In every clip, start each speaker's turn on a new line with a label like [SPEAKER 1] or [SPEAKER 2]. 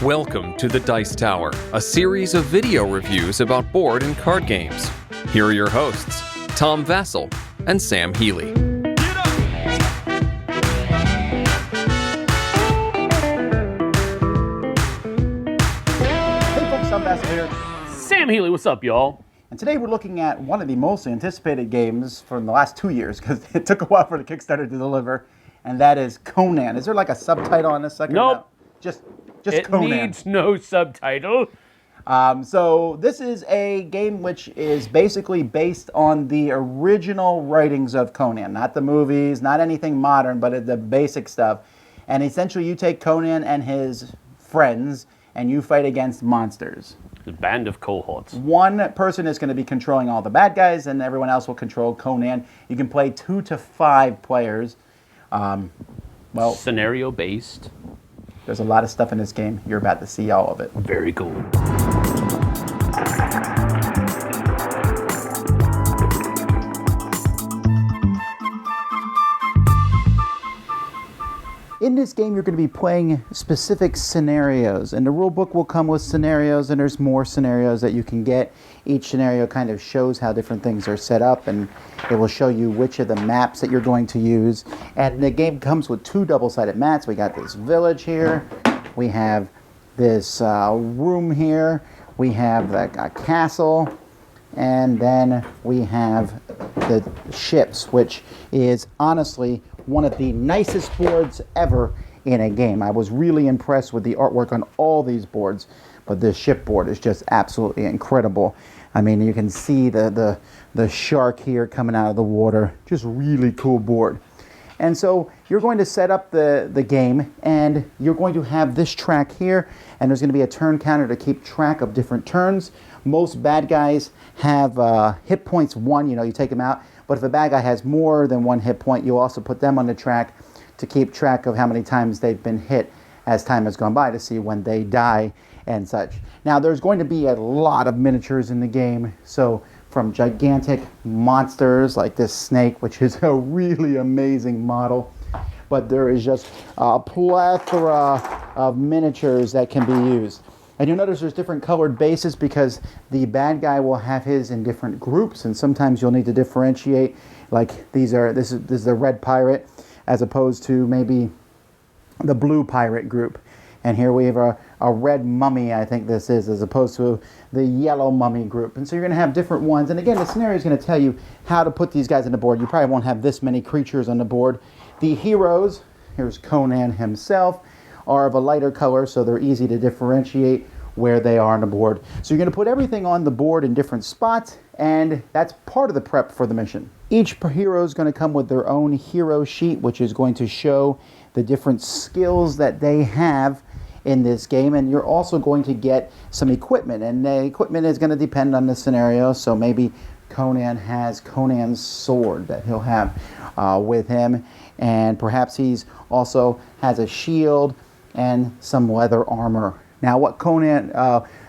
[SPEAKER 1] Welcome to the Dice Tower, a series of video reviews about board and card games. Here are your hosts, Tom Vasel and Sam Healey.
[SPEAKER 2] Hey folks, Tom Vasel here.
[SPEAKER 3] Sam Healey, what's up, y'all?
[SPEAKER 2] And today we're looking at one of the most anticipated games from the last 2 years, because it took a while for the Kickstarter to deliver, and that is Conan. Is there like a subtitle on this second?
[SPEAKER 3] Nope.
[SPEAKER 2] Just
[SPEAKER 3] It
[SPEAKER 2] Conan.
[SPEAKER 3] needs no subtitle.
[SPEAKER 2] So this is a game which is basically based on the original writings of Conan, not the movies, not anything modern, but the basic stuff. And essentially you take Conan and his friends and you fight against monsters.
[SPEAKER 3] The band of cohorts.
[SPEAKER 2] One person is going to be controlling all the bad guys and everyone else will control Conan. You can play 2 to 5 players.
[SPEAKER 3] Scenario based.
[SPEAKER 2] There's a lot of stuff in this game. You're about to see all of it.
[SPEAKER 3] Very cool.
[SPEAKER 2] In this game, you're going to be playing specific scenarios, and the rule book will come with scenarios, and there's more scenarios that you can get. Each scenario kind of shows how different things are set up, and it will show you which of the maps that you're going to use. And the game comes with 2 double-sided maps. We got this village here. We have this room here. We have a castle. And then we have the ships, which is honestly one of the nicest boards ever in a game. I was really impressed with the artwork on all these boards, but this ship board is just absolutely incredible. I mean, you can see the shark here coming out of the water. Just really cool board. And so you're going to set up the game, and you're going to have this track here, and there's going to be a turn counter to keep track of different turns. Most bad guys have hit points 1, you take them out. But if a bad guy has more than 1 hit point, you also put them on the track to keep track of how many times they've been hit as time has gone by to see when they die and such. Now, there's going to be a lot of miniatures in the game. So from gigantic monsters like this snake, which is a really amazing model, but there is just a plethora of miniatures that can be used. And you'll notice there's different colored bases because the bad guy will have his in different groups, and sometimes you'll need to differentiate. Like this is the red pirate as opposed to maybe the blue pirate group. And here we have a red mummy, I think this is, as opposed to the yellow mummy group. And so you're going to have different ones. And again, the scenario is going to tell you how to put these guys on the board. You probably won't have this many creatures on the board. The heroes, here's Conan himself, are of a lighter color, so they're easy to differentiate where they are on the board. So you're going to put everything on the board in different spots, and that's part of the prep for the mission. Each hero is going to come with their own hero sheet, which is going to show the different skills that they have in this game, and you're also going to get some equipment, and the equipment is going to depend on the scenario. So maybe Conan has Conan's sword that he'll have with him, and perhaps he's also has a shield and some leather armor. Now, what Conan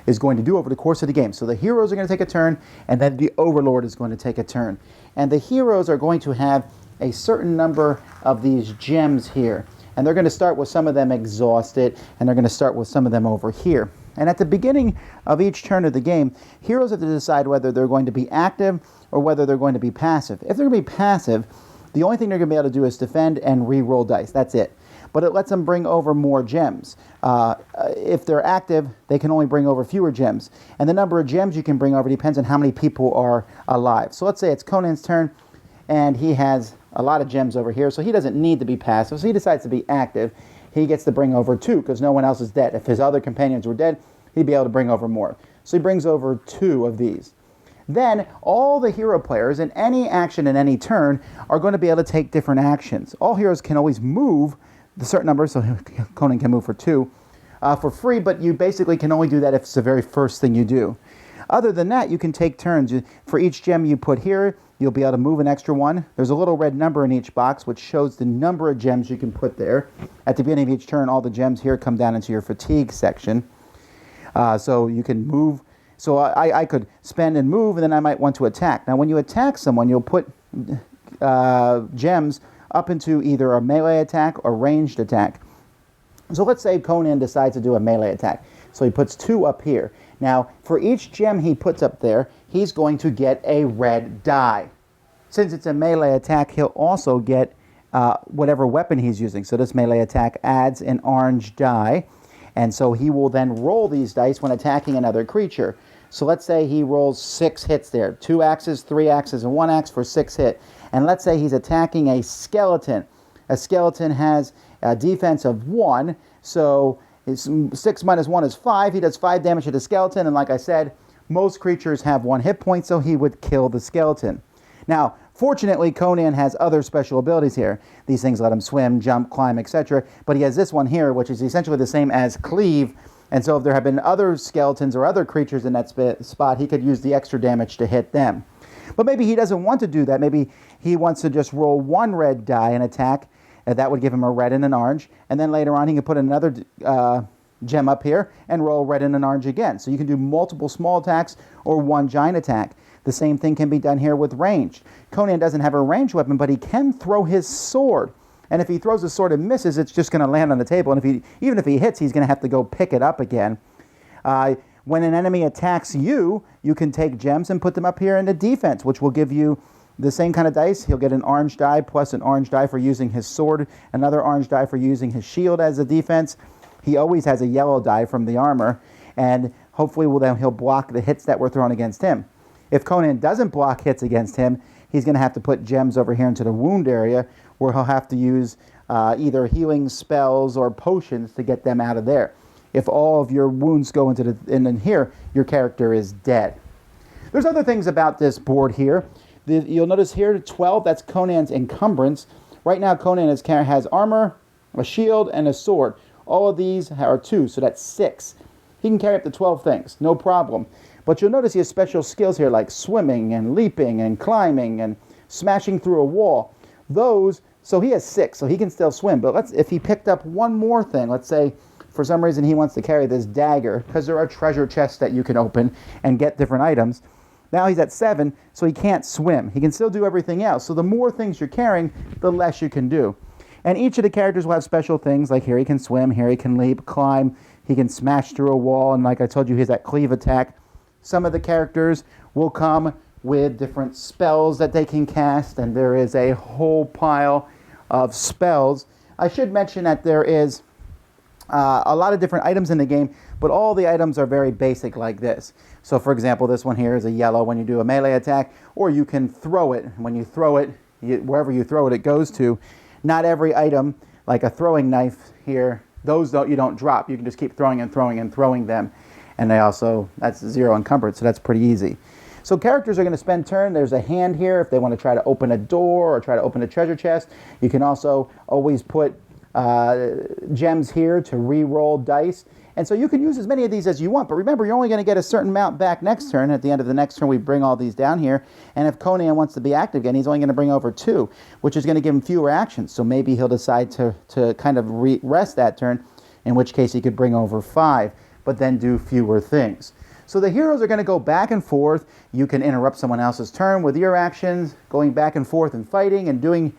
[SPEAKER 2] is going to do over the course of the game, so the heroes are going to take a turn, and then the overlord is going to take a turn. And the heroes are going to have a certain number of these gems here. And they're going to start with some of them exhausted, and they're going to start with some of them over here. And at the beginning of each turn of the game, heroes have to decide whether they're going to be active or whether they're going to be passive. If they're going to be passive, the only thing they're going to be able to do is defend and re-roll dice. That's it. But it lets them bring over more gems. If they're active, they can only bring over fewer gems. And the number of gems you can bring over depends on how many people are alive. So let's say it's Conan's turn, and he has a lot of gems over here, so he doesn't need to be passive. So he decides to be active. He gets to bring over 2 because no one else is dead. If his other companions were dead, he'd be able to bring over more. So he brings over 2 of these. Then all the hero players in any action in any turn are going to be able to take different actions. All heroes can always move the certain number, so Conan can move for 2 for free, but you basically can only do that if it's the very first thing you do. Other than that, you can take turns. For each gem you put here, you'll be able to move an extra 1. There's a little red number in each box, which shows the number of gems you can put there. At the beginning of each turn, all the gems here come down into your fatigue section. So you can move. So I could spend and move, and then I might want to attack. Now, when you attack someone, you'll put gems up into either a melee attack or ranged attack. So let's say Conan decides to do a melee attack. So he puts 2 up here. Now, for each gem he puts up there, he's going to get a red die. Since it's a melee attack, he'll also get whatever weapon he's using. So this melee attack adds an orange die. And so he will then roll these dice when attacking another creature. So let's say he rolls 6 hits there. 2 axes, 3 axes, and 1 axe for 6 hit. And let's say he's attacking a skeleton. A skeleton has a defense of 1. So 6 minus 1 is 5. He does 5 damage to the skeleton. And like I said, most creatures have 1 hit point, so he would kill the skeleton. Now, fortunately, Conan has other special abilities here. These things let him swim, jump, climb, etc. But he has this one here, which is essentially the same as cleave. And so if there have been other skeletons or other creatures in that spot, he could use the extra damage to hit them. But maybe he doesn't want to do that. Maybe he wants to just roll 1 red die and attack. And that would give him a red and an orange. And then later on, he can put another gem up here and roll red and an orange again. So you can do multiple small attacks or 1 giant attack. The same thing can be done here with ranged. Conan doesn't have a ranged weapon, but he can throw his sword. And if he throws his sword and misses, it's just going to land on the table. And even if he hits, he's going to have to go pick it up again. When an enemy attacks you, you can take gems and put them up here in the defense, which will give you the same kind of dice. He'll get an orange die plus an orange die for using his sword, another orange die for using his shield as a defense. He always has a yellow die from the armor, and hopefully he'll block the hits that were thrown against him. If Conan doesn't block hits against him, he's going to have to put gems over here into the wound area, where he'll have to use either healing spells or potions to get them out of there. If all of your wounds go into in here, your character is dead. There's other things about this board here. You'll notice here, 12, that's Conan's encumbrance. Right now, Conan has armor, a shield, and a sword. All of these are 2, so that's 6. He can carry up to 12 things, no problem. But you'll notice he has special skills here like swimming and leaping and climbing and smashing through a wall. So he has 6, so he can still swim. But if he picked up one more thing, let's say for some reason he wants to carry this dagger, because there are treasure chests that you can open and get different items. Now he's at 7, so he can't swim. He can still do everything else. So the more things you're carrying, the less you can do. And each of the characters will have special things, like here he can swim, here he can leap, climb, he can smash through a wall, and like I told you, he has that cleave attack. Some of the characters will come with different spells that they can cast, and there is a whole pile of spells. I should mention that there is a lot of different items in the game, but all the items are very basic like this. So for example, this one here is a yellow when you do a melee attack, or you can throw it. When you throw it, wherever you throw it, it goes to. Not every item, like a throwing knife here, you don't drop. You can just keep throwing and throwing and throwing them. And that's 0 encumbered, so that's pretty easy. So characters are going to spend turn. There's a hand here if they want to try to open a door or try to open a treasure chest. You can also always put gems here to re-roll dice. And so you can use as many of these as you want. But remember, you're only going to get a certain amount back next turn. At the end of the next turn, we bring all these down here. And if Conan wants to be active again, he's only going to bring over 2, which is going to give him fewer actions. So maybe he'll decide to kind of rest that turn, in which case he could bring over 5, but then do fewer things. So the heroes are going to go back and forth. You can interrupt someone else's turn with your actions, going back and forth and fighting and doing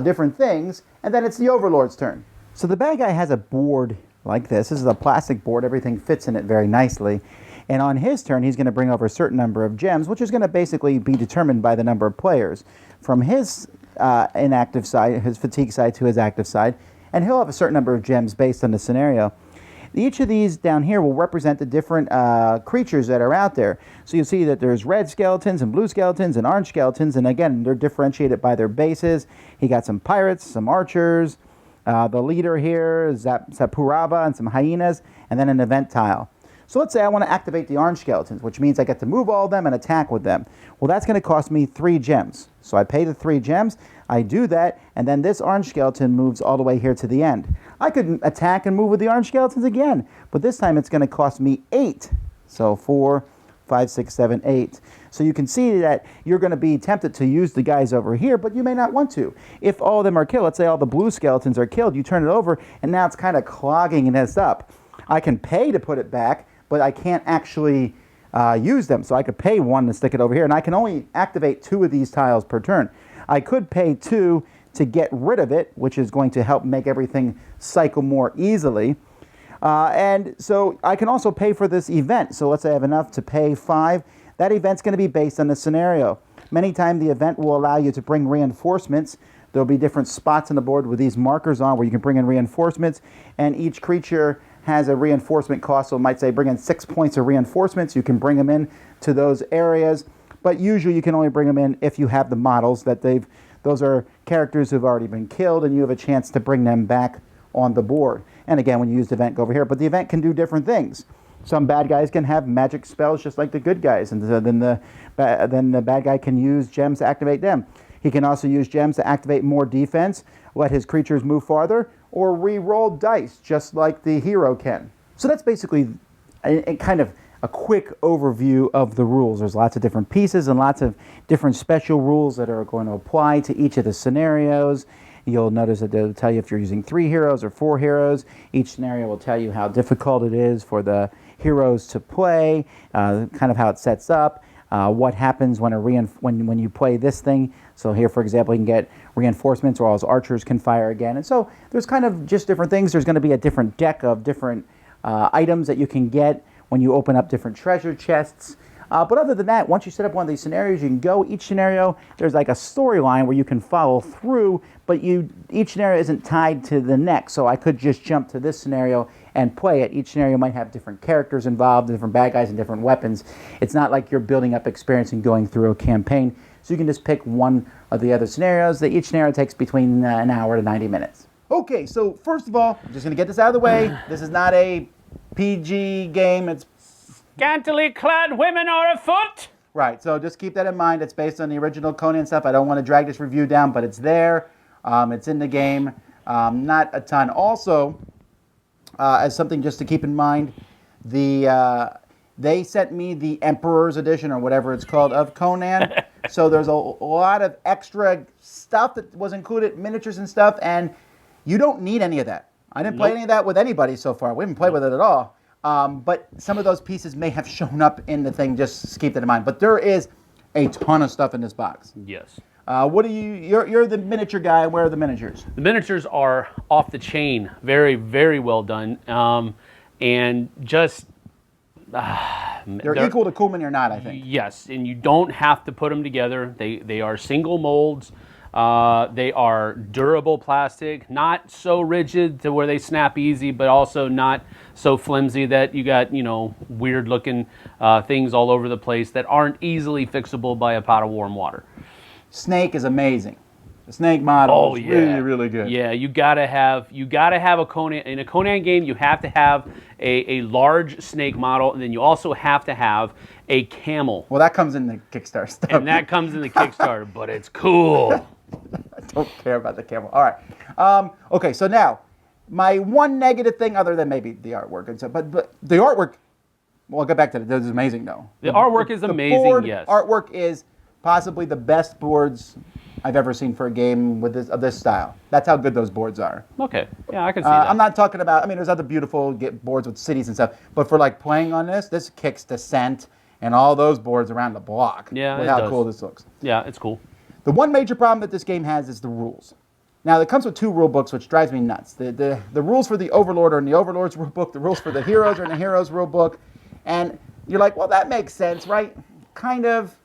[SPEAKER 2] different things. And then it's the Overlord's turn. So the bad guy has a board like this. This is a plastic board. Everything fits in it very nicely. And on his turn, he's going to bring over a certain number of gems, which is going to basically be determined by the number of players. From his inactive side, his fatigue side to his active side. And he'll have a certain number of gems based on the scenario. Each of these down here will represent the different creatures that are out there. So you'll see that there's red skeletons and blue skeletons and orange skeletons. And again, they're differentiated by their bases. He got some pirates, some archers. The leader here is Sapurava and some hyenas. And then an event tile. So let's say I want to activate the orange skeletons, which means I get to move all of them and attack with them. Well, that's going to cost me 3 gems. So I pay the 3 gems. I do that. And then this orange skeleton moves all the way here to the end. I could attack and move with the orange skeletons again, but this time it's going to cost me 8. So 4, 5, 6, 7, 8. So you can see that you're going to be tempted to use the guys over here, but you may not want to. If all of them are killed, let's say all the blue skeletons are killed, you turn it over, and now it's kind of clogging this up. I can pay to put it back, but I can't actually use them. So I could pay 1 to stick it over here, and I can only activate 2 of these tiles per turn. I could pay 2 to get rid of it, which is going to help make everything cycle more easily. And so I can also pay for this event. So let's say I have enough to pay 5. That event's going to be based on the scenario. Many times the event will allow you to bring reinforcements. There'll be different spots on the board with these markers on where you can bring in reinforcements, and each creature has a reinforcement cost. So it might say bring in 6 points of reinforcements. You can bring them in to those areas, but usually you can only bring them in if you have the models that those are characters who've already been killed, and you have a chance to bring them back on the board. And again, when you use the event, go over here. But the event can do different things. Some bad guys can have magic spells just like the good guys, and then the bad guy can use gems to activate them. He can also use gems to activate more defense, let his creatures move farther, or re-roll dice just like the hero can. So that's basically a kind of a quick overview of the rules. There's lots of different pieces and lots of different special rules that are going to apply to each of the scenarios. You'll notice that they'll tell you if you're using 3 heroes or 4 heroes. Each scenario will tell you how difficult it is for the heroes to play, kind of how it sets up, what happens when when you play this thing. So here, for example, you can get reinforcements, or all his archers can fire again. And so there's kind of just different things. There's going to be a different deck of different items that you can get when you open up different treasure chests. But other than that, once you set up one of these scenarios, you can go. Each scenario, there's like a storyline where you can follow through, but each scenario isn't tied to the next. So I could just jump to this scenario and play it. Each scenario might have different characters involved, different bad guys, and different weapons. It's not like you're building up experience and going through a campaign. So you can just pick one of the other scenarios. Each scenario takes between an hour to 90 minutes. Okay, so first of all, I'm just going to get this out of the way. This is not a PG game. It's
[SPEAKER 3] Scantily clad women are afoot.
[SPEAKER 2] right, so just keep that in mind. It's based on the original Conan stuff. I don't want to drag this review down, but it's there. It's in the game. Not a ton. Also, as something just to keep in mind, they sent me the Emperor's Edition, or whatever it's called, of Conan. So there's a lot of extra stuff that was included, miniatures and stuff, and you don't need any of that. I didn't play any of that with anybody so far. We haven't played with it at all. But some of those pieces may have shown up in the thing. Just keep that in mind. But there is a ton of stuff in this box.
[SPEAKER 3] Yes.
[SPEAKER 2] What do you're the miniature guy. Where are the miniatures?
[SPEAKER 3] The miniatures are off the chain. Very, very well done. And just...
[SPEAKER 2] they're equal to Cool Mini or not, I think.
[SPEAKER 3] Yes, and you don't have to put them together. They are single molds. They are durable plastic, not so rigid to where they snap easy, but also not so flimsy that you got, weird looking things all over the place that aren't easily fixable by a pot of warm water.
[SPEAKER 2] Snake is amazing. The Snake model is really, really good.
[SPEAKER 3] Yeah, you gotta have a Conan in a Conan game. You have to have a large Snake model, and then you also have to have a camel.
[SPEAKER 2] Well, that comes in the Kickstarter stuff.
[SPEAKER 3] And that comes in the Kickstarter, but it's cool.
[SPEAKER 2] I don't care about the camel. All right. Okay, so now, my one negative thing, other than maybe the artwork and stuff, but the artwork, well, I'll get back to that. It's amazing, though.
[SPEAKER 3] The artwork is amazing,
[SPEAKER 2] board
[SPEAKER 3] yes.
[SPEAKER 2] Artwork is possibly the best boards I've ever seen for a game of this style. That's how good those boards are.
[SPEAKER 3] Okay, yeah, I can see that.
[SPEAKER 2] I'm not talking about, there's other beautiful boards with cities and stuff, but for like playing on this kicks Descent and all those boards around the block.
[SPEAKER 3] Yeah,
[SPEAKER 2] with
[SPEAKER 3] it
[SPEAKER 2] how
[SPEAKER 3] does.
[SPEAKER 2] cool this looks.
[SPEAKER 3] Yeah, it's cool.
[SPEAKER 2] The one major problem that this game has is the rules. Now, it comes with 2 rule books, which drives me nuts. The rules for the Overlord are in the Overlord's rule book. The rules for the heroes are in the heroes' rule book. And you're like, well, that makes sense, right? Kind of.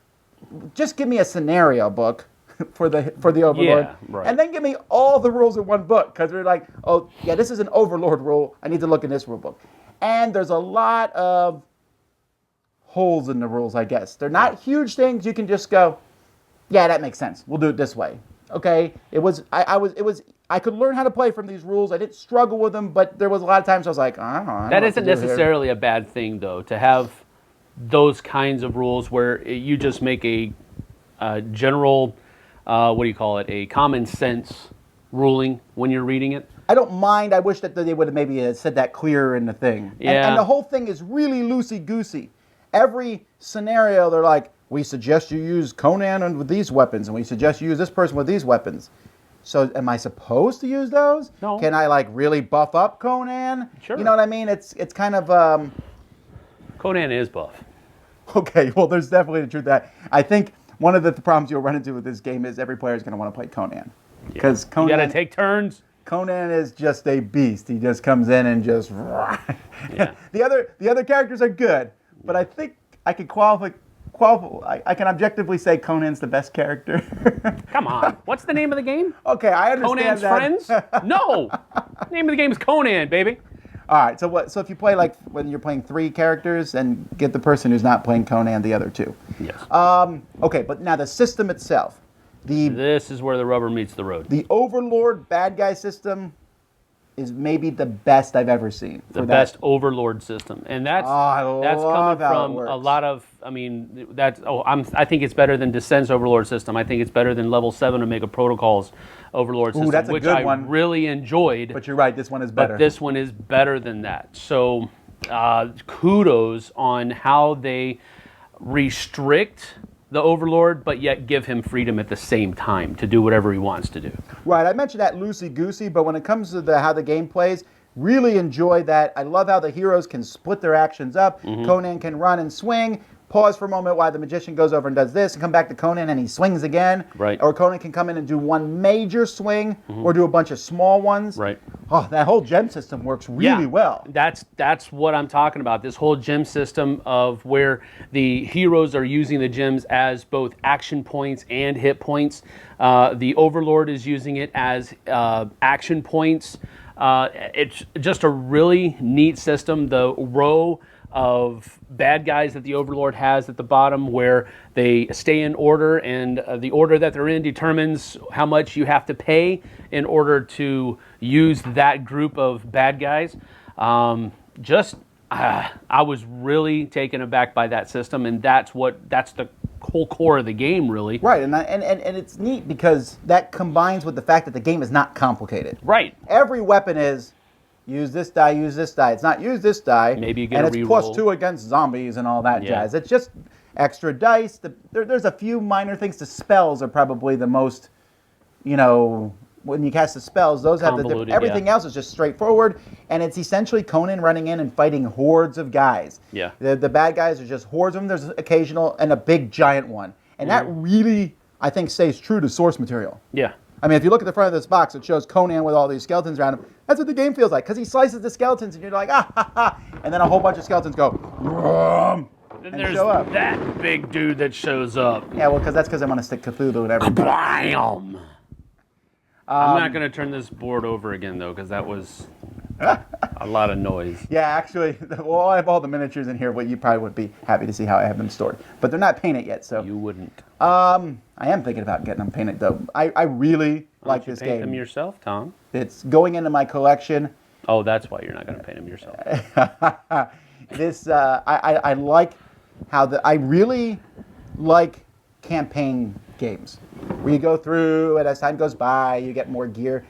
[SPEAKER 2] Just give me a scenario book for the Overlord.
[SPEAKER 3] Yeah, right.
[SPEAKER 2] And then give me all the rules in one book. Because we're like, oh, yeah, this is an Overlord rule. I need to look in this rule book. And there's a lot of holes in the rules, I guess. They're not huge things. You can just go, yeah, that makes sense. We'll do it this way. Okay? I could learn how to play from these rules. I didn't struggle with them, but there was a lot of times I was like, I don't know.
[SPEAKER 3] That isn't necessarily a bad thing, though, to have those kinds of rules where you just make a general, a common sense ruling when you're reading it.
[SPEAKER 2] I don't mind. I wish that they would have maybe said that clearer in the thing.
[SPEAKER 3] Yeah.
[SPEAKER 2] And the whole thing is really loosey-goosey. Every scenario, they're like, we suggest you use Conan with these weapons, and we suggest you use this person with these weapons. So am I supposed to use those?
[SPEAKER 3] No.
[SPEAKER 2] Can I really buff up Conan?
[SPEAKER 3] Sure.
[SPEAKER 2] You know what I mean? It's kind of...
[SPEAKER 3] Conan is buff.
[SPEAKER 2] Okay, well, there's definitely the truth to that. I think one of the problems you'll run into with this game is every player is going to want to play Conan. Because
[SPEAKER 3] You got to take turns.
[SPEAKER 2] Conan is just a beast. He just comes in and just.
[SPEAKER 3] Yeah.
[SPEAKER 2] The other characters are good, but I think I could qualify. I can objectively say Conan's the best character.
[SPEAKER 3] Come on. What's the name of the game?
[SPEAKER 2] Okay, I understand
[SPEAKER 3] Conan's
[SPEAKER 2] that.
[SPEAKER 3] Friends? No. Name of the game is Conan, baby.
[SPEAKER 2] All right. So if you play when you're playing 3 characters, and get the person who's not playing Conan the other 2.
[SPEAKER 3] Yes.
[SPEAKER 2] Okay, but now the system itself,
[SPEAKER 3] This is where the rubber meets the road.
[SPEAKER 2] the Overlord bad guy system is maybe the best I've ever seen.
[SPEAKER 3] The best Overlord system, and that's coming from a lot of. I mean, I think it's better than Descent's Overlord system. I think it's better than Level 7 Omega Protocol's Overlord system,
[SPEAKER 2] that's a
[SPEAKER 3] which
[SPEAKER 2] good
[SPEAKER 3] I
[SPEAKER 2] one.
[SPEAKER 3] really enjoyed.
[SPEAKER 2] But you're right, this one is better.
[SPEAKER 3] But this one is better than that. So, kudos on how they restrict the Overlord, but yet give him freedom at the same time to do whatever he wants to do.
[SPEAKER 2] Right, I mentioned that loosey-goosey, but when it comes to how the game plays, really enjoy that. I love how the heroes can split their actions up. Conan can run and swing, pause for a moment while the magician goes over and does this, and come back to Conan and he swings again.
[SPEAKER 3] Right.
[SPEAKER 2] Or Conan can come in and do one major swing, or do a bunch of small ones.
[SPEAKER 3] Right.
[SPEAKER 2] Oh, that whole gem system works really well.
[SPEAKER 3] That's what I'm talking about. This whole gem system of where the heroes are using the gems as both action points and hit points. The Overlord is using it as action points. It's just a really neat system. The row of bad guys that the Overlord has at the bottom, where they stay in order, and the order that they're in determines how much you have to pay in order to use that group of bad guys. I was really taken aback by that system, and that's the whole core of the game, really.
[SPEAKER 2] Right, and it's neat because that combines with the fact that the game is not complicated.
[SPEAKER 3] Right.
[SPEAKER 2] Every weapon is use this die, use this die. It's not use this die.
[SPEAKER 3] Maybe you get
[SPEAKER 2] and
[SPEAKER 3] a
[SPEAKER 2] it's
[SPEAKER 3] reroll.
[SPEAKER 2] +2 against zombies and all that jazz. It's just extra dice. There's a few minor things. The spells are probably the most, when you cast the spells, those have everything else is just straightforward, and it's essentially Conan running in and fighting hordes of guys.
[SPEAKER 3] Yeah.
[SPEAKER 2] The bad guys are just hordes of them. There's occasional and a big giant one, and that really, I think, stays true to source material.
[SPEAKER 3] Yeah.
[SPEAKER 2] I mean, if you look at the front of this box, it shows Conan with all these skeletons around him. That's what the game feels like, because he slices the skeletons, and you're like, ah, ha, ha, and then a whole bunch of skeletons go,
[SPEAKER 3] Then
[SPEAKER 2] and
[SPEAKER 3] there's
[SPEAKER 2] show up.
[SPEAKER 3] that big dude that shows up.
[SPEAKER 2] Yeah, well, that's because I want to stick Cthulhu and everything.
[SPEAKER 3] Blam! I'm not going to turn this board over again, though, because that was a lot of noise.
[SPEAKER 2] Yeah, actually, well, I have all the miniatures in here, but you probably would be happy to see how I have them stored. But they're not painted yet, so.
[SPEAKER 3] You wouldn't.
[SPEAKER 2] I am thinking about getting them painted, though. I really like this
[SPEAKER 3] Paint
[SPEAKER 2] game.
[SPEAKER 3] them yourself, Tom.
[SPEAKER 2] It's going into my collection.
[SPEAKER 3] Oh, that's why you're not going to paint them yourself.
[SPEAKER 2] I like how I really like campaign games where you go through and as time goes by you get more gear,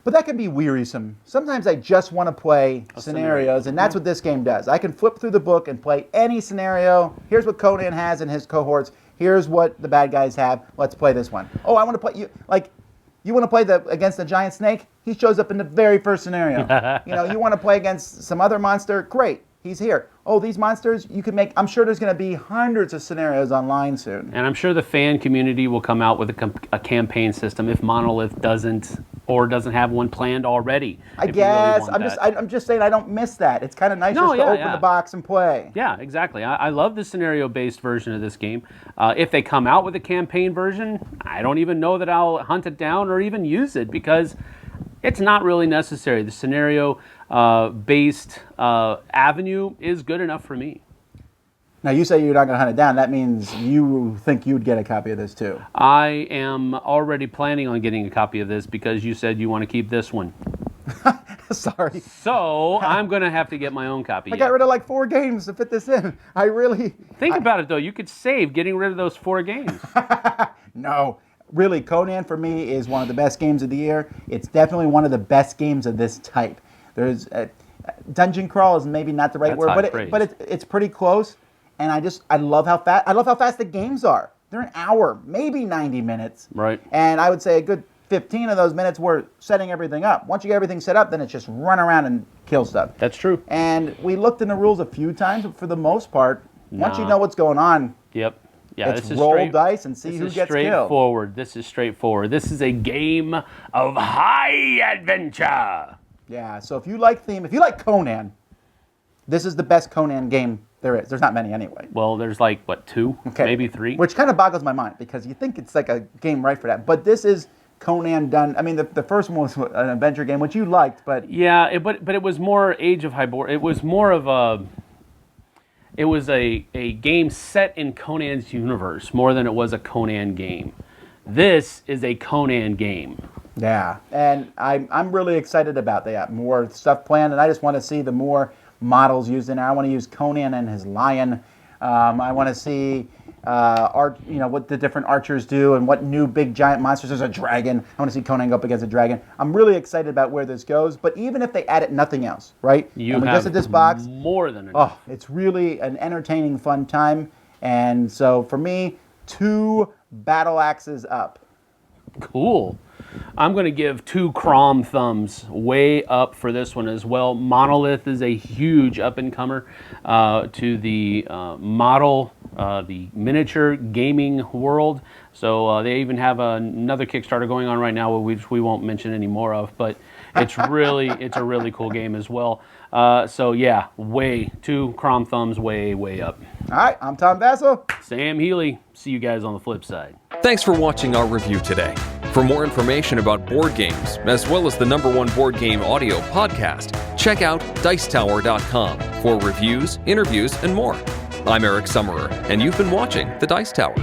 [SPEAKER 2] but that can be wearisome. Sometimes I just want to play scenarios, and that's what this game does. I can flip through the book and play any scenario. Here's what Conan has in his cohorts. Here's what the bad guys have. Let's play this one. Oh, I want to play you want to play against the giant snake? He shows up in the very first scenario. You want to play against some other monster? Great. He's here. Oh, these monsters, you can make. I'm sure there's going to be hundreds of scenarios online soon.
[SPEAKER 3] And I'm sure the fan community will come out with a campaign system if Monolith doesn't have one planned already.
[SPEAKER 2] I guess. I'm just saying I don't miss that. It's kind of nice to open the box and play.
[SPEAKER 3] Yeah, exactly. I love the scenario-based version of this game. If they come out with a campaign version, I don't even know that I'll hunt it down or even use it, because it's not really necessary. The scenario-based avenue is good enough for me.
[SPEAKER 2] Now, you say you're not going to hunt it down. That means you think you'd get a copy of this, too.
[SPEAKER 3] I am already planning on getting a copy of this because you said you want to keep this one.
[SPEAKER 2] Sorry.
[SPEAKER 3] So I'm going to have to get my own copy.
[SPEAKER 2] I got rid of like 4 games to fit this in.
[SPEAKER 3] Think about it, though. You could save getting rid of those 4 games.
[SPEAKER 2] No. Really, Conan for me is one of the best games of the year. It's definitely one of the best games of this type. There's Dungeon Crawl is maybe not the right word, but it's pretty close. And I love how fast the games are. They're an hour, maybe 90 minutes.
[SPEAKER 3] Right.
[SPEAKER 2] And I would say a good 15 of those minutes were setting everything up. Once you get everything set up, then it's just run around and kill stuff.
[SPEAKER 3] That's true.
[SPEAKER 2] And we looked in the rules a few times, but for the most part, once you know what's going on,
[SPEAKER 3] yep, Yeah,
[SPEAKER 2] it's
[SPEAKER 3] this is
[SPEAKER 2] roll dice and see
[SPEAKER 3] this
[SPEAKER 2] who
[SPEAKER 3] is
[SPEAKER 2] gets killed.
[SPEAKER 3] straightforward. This is straightforward. This is a game of high adventure.
[SPEAKER 2] Yeah, so if you like Conan, this is the best Conan game there is. There's not many anyway.
[SPEAKER 3] Well, there's like, what, 2?
[SPEAKER 2] Okay.
[SPEAKER 3] Maybe 3?
[SPEAKER 2] Which kind of boggles my mind because you think it's like a game right for that. But this is Conan done. I mean, the first one was an adventure game, which you liked, but...
[SPEAKER 3] Yeah, but it was more Age of Hybor. It was more of a... It was a game set in Conan's universe more than it was a Conan game. This is a Conan game.
[SPEAKER 2] Yeah, and I'm really excited about that. More stuff planned, and I just want to see the more models used in there. I want to use Conan and his lion. I want to see what the different archers do and what new big giant monsters. There's a dragon. I want to see Conan go up against a dragon. I'm really excited about where this goes. But even if they added nothing else, right?
[SPEAKER 3] You
[SPEAKER 2] and we
[SPEAKER 3] have
[SPEAKER 2] just at this box,
[SPEAKER 3] more than enough.
[SPEAKER 2] Oh, it's really an entertaining, fun time. And so for me, 2 battle axes up.
[SPEAKER 3] Cool. I'm going to give 2 Crom thumbs way up for this one as well. Monolith is a huge up-and-comer to the the miniature gaming world. So they even have another Kickstarter going on right now, which we won't mention any more of. But it's a really cool game as well. So yeah, 2 Crom thumbs way up.
[SPEAKER 2] All right, I'm Tom Vasel.
[SPEAKER 3] Sam Healey. See you guys on the flip side.
[SPEAKER 1] Thanks for watching our review today. For more information about board games, as well as the #1 board game audio podcast, check out Dicetower.com for reviews, interviews, and more. I'm Eric Summerer, and you've been watching The Dice Tower.